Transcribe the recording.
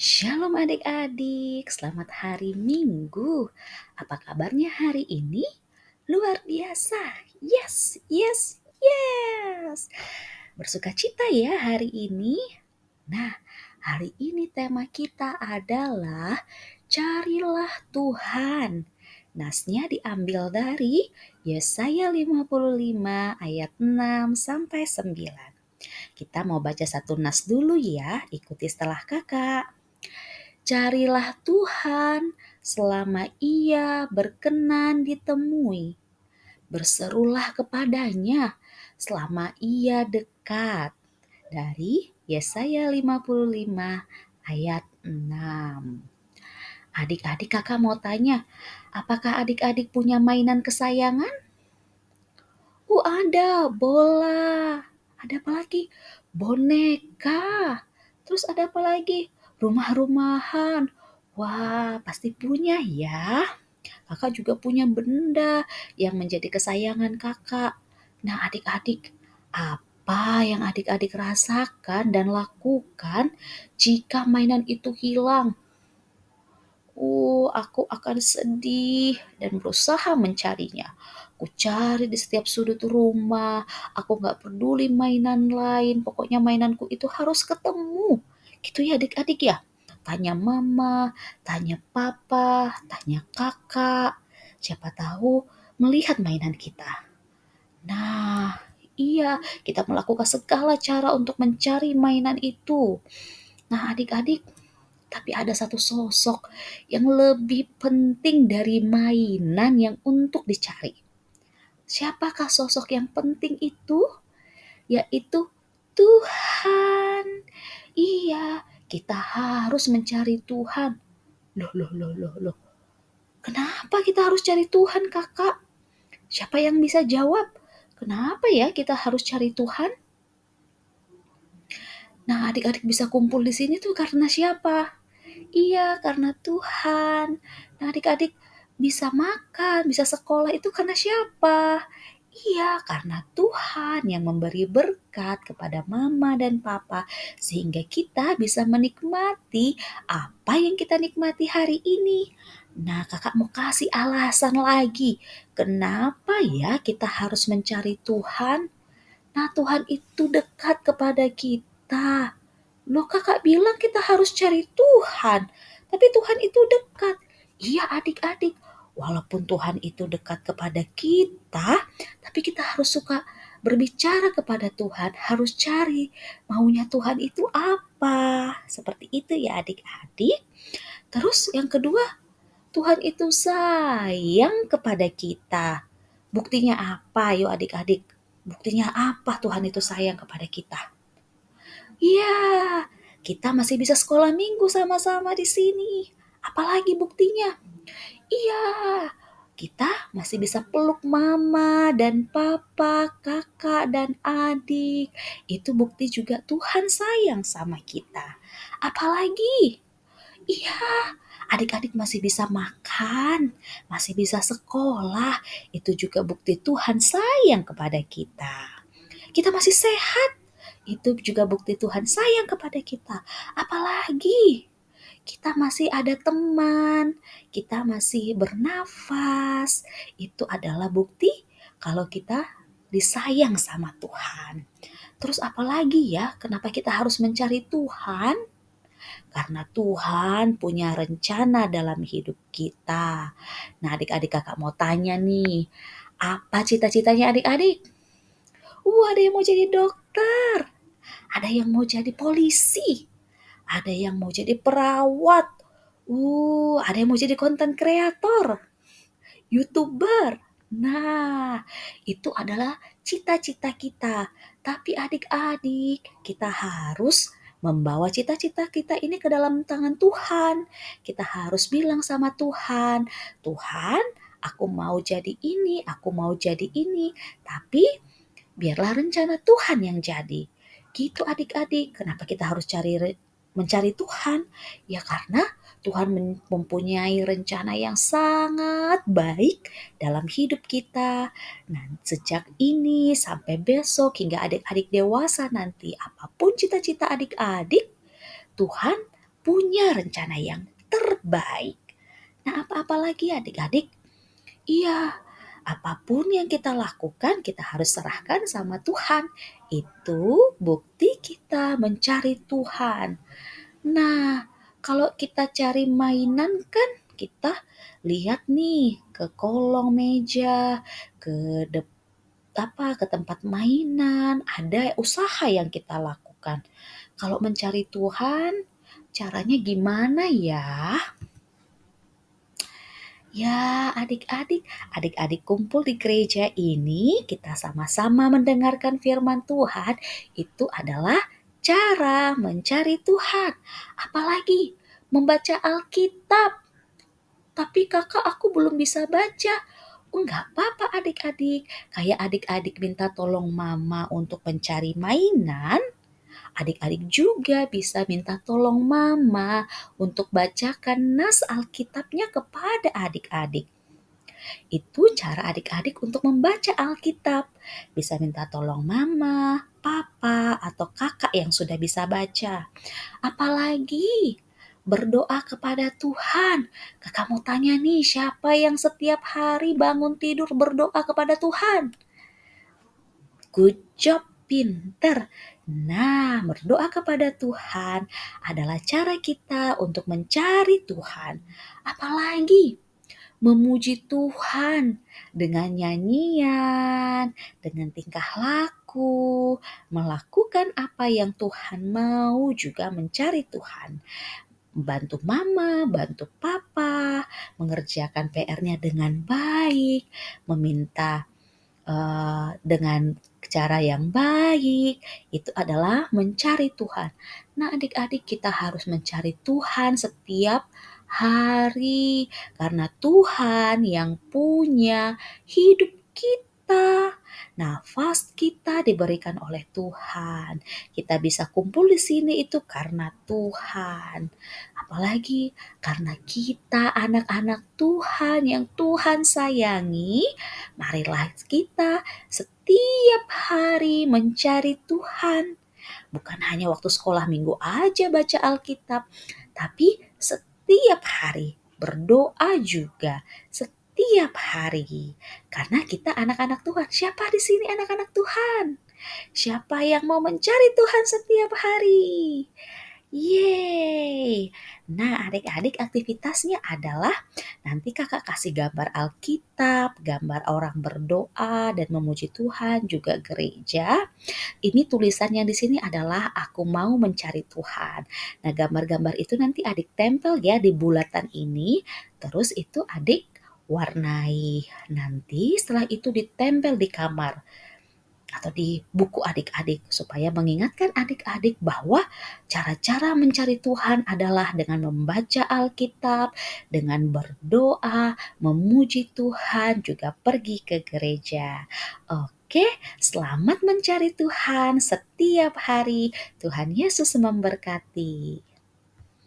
Shalom adik-adik, selamat hari Minggu. Apa kabarnya hari ini? Luar biasa. Yes, yes, yes. Bersukacita ya hari ini. Nah, hari ini tema kita adalah carilah Tuhan. Nasnya diambil dari Yesaya 55 ayat 6 sampai 9. Kita mau baca satu nas dulu ya, ikuti setelah kakak. Carilah Tuhan selama Ia berkenan ditemui. Berserulah kepadanya selama Ia dekat. Dari Yesaya 55 ayat 6. Adik-adik kakak mau tanya, apakah adik-adik punya mainan kesayangan? Ada bola. Ada apa lagi? Boneka. Terus ada apa lagi? Rumah-rumahan. Wah, pasti punya ya. Kakak juga punya benda yang menjadi kesayangan kakak. Nah, adik-adik, apa yang adik-adik rasakan dan lakukan jika mainan itu hilang? Aku akan sedih dan berusaha mencarinya. Aku cari di setiap sudut rumah, aku gak peduli mainan lain, pokoknya mainanku itu harus ketemu. Gitu ya adik-adik ya. Tanya mama, tanya papa, tanya kakak, siapa tahu melihat mainan kita. Nah, iya, kita melakukan segala cara untuk mencari mainan itu. Nah, adik-adik, tapi ada satu sosok yang lebih penting dari mainan yang untuk dicari. Siapakah sosok yang penting itu? Yaitu Tuhan. Iya, kita harus mencari Tuhan. Loh. Kenapa kita harus cari Tuhan, Kakak? Siapa yang bisa jawab? Kenapa ya kita harus cari Tuhan? Nah, adik-adik bisa kumpul di sini tuh karena siapa? Iya, karena Tuhan. Nah, adik-adik bisa makan, bisa sekolah itu karena siapa? Iya, karena Tuhan yang memberi berkat kepada mama dan papa sehingga kita bisa menikmati apa yang kita nikmati hari ini. Nah, kakak mau kasih alasan lagi. Kenapa ya kita harus mencari Tuhan? Nah, Tuhan itu dekat kepada kita. Loh, kakak bilang kita harus cari Tuhan, tapi Tuhan itu dekat. Iya adik-adik, walaupun Tuhan itu dekat kepada kita, tapi kita harus suka berbicara kepada Tuhan, harus cari maunya Tuhan itu apa. Seperti itu ya adik-adik. Terus yang kedua, Tuhan itu sayang kepada kita. Buktinya apa? Yuk adik-adik, buktinya apa Tuhan itu sayang kepada kita? Iya, kita masih bisa sekolah minggu sama-sama di sini. Apalagi buktinya? Iya, kita masih bisa peluk mama dan papa, kakak dan adik. Itu bukti juga Tuhan sayang sama kita. Apalagi? Iya, adik-adik masih bisa makan, masih bisa sekolah. Itu juga bukti Tuhan sayang kepada kita. Kita masih sehat, itu juga bukti Tuhan sayang kepada kita. Apalagi kita masih ada teman, kita masih bernafas. Itu adalah bukti kalau kita disayang sama Tuhan. Terus apalagi ya, kenapa kita harus mencari Tuhan? Karena Tuhan punya rencana dalam hidup kita. Nah, adik-adik kakak mau tanya nih, apa cita-citanya adik-adik? Ada yang mau jadi dokter, ada yang mau jadi polisi, ada yang mau jadi perawat, ada yang mau jadi konten kreator, YouTuber. Nah, itu adalah cita-cita kita. Tapi adik-adik, kita harus membawa cita-cita kita ini ke dalam tangan Tuhan. Kita harus bilang sama Tuhan, Tuhan, aku mau jadi ini, aku mau jadi ini. Tapi biarlah rencana Tuhan yang jadi. Gitu adik-adik. Kenapa kita harus mencari Tuhan? Ya karena Tuhan mempunyai rencana yang sangat baik dalam hidup kita. Nah, sejak ini sampai besok hingga adik-adik dewasa nanti, apapun cita-cita adik-adik, Tuhan punya rencana yang terbaik. Nah, apa-apa lagi adik-adik? Iya, apapun yang kita lakukan kita harus serahkan sama Tuhan. Itu bukti kita mencari Tuhan. Nah, kalau kita cari mainan kan kita lihat nih ke kolong meja, ke ke tempat mainan, ada usaha yang kita lakukan. Kalau mencari Tuhan, caranya gimana ya? Ya, adik-adik kumpul di gereja ini, kita sama-sama mendengarkan firman Tuhan, itu adalah cara mencari Tuhan. Apalagi membaca Alkitab. Tapi kakak aku belum bisa baca. Enggak apa-apa adik-adik. Kayak adik-adik minta tolong mama untuk mencari mainan, adik-adik juga bisa minta tolong mama untuk bacakan nas Alkitabnya kepada adik-adik. Itu cara adik-adik untuk membaca Alkitab. Bisa minta tolong mama, papa, atau kakak yang sudah bisa baca. Apalagi berdoa kepada Tuhan. Kakak mau tanya nih, siapa yang setiap hari bangun tidur berdoa kepada Tuhan? Good job, pinter. Nah, berdoa kepada Tuhan adalah cara kita untuk mencari Tuhan. Apalagi memuji Tuhan dengan nyanyian, dengan tingkah laku, melakukan apa yang Tuhan mau, juga mencari Tuhan. Bantu mama, bantu papa, mengerjakan PR-nya dengan baik, meminta dengan cara yang baik, itu adalah mencari Tuhan. Nah, adik-adik, kita harus mencari Tuhan setiap hari karena Tuhan yang punya hidup kita. Nafas kita diberikan oleh Tuhan. Kita bisa kumpul di sini itu karena Tuhan. Apalagi karena kita anak-anak Tuhan yang Tuhan sayangi, marilah kita setiap hari mencari Tuhan. Bukan hanya waktu sekolah minggu aja baca Alkitab, tapi setiap hari berdoa juga. Setiap hari. Karena kita anak-anak Tuhan. Siapa di sini anak-anak Tuhan? Siapa yang mau mencari Tuhan setiap hari? Yeay! Nah, adik-adik aktivitasnya adalah nanti kakak kasih gambar Alkitab, gambar orang berdoa dan memuji Tuhan, juga gereja. Ini tulisan yang di sini adalah aku mau mencari Tuhan. Nah, gambar-gambar itu nanti adik tempel ya di bulatan ini. Terus itu adik warnai. Nanti setelah itu ditempel di kamar atau di buku adik-adik supaya mengingatkan adik-adik bahwa cara-cara mencari Tuhan adalah dengan membaca Alkitab, dengan berdoa, memuji Tuhan, juga pergi ke gereja. Oke, selamat mencari Tuhan setiap hari. Tuhan Yesus memberkati.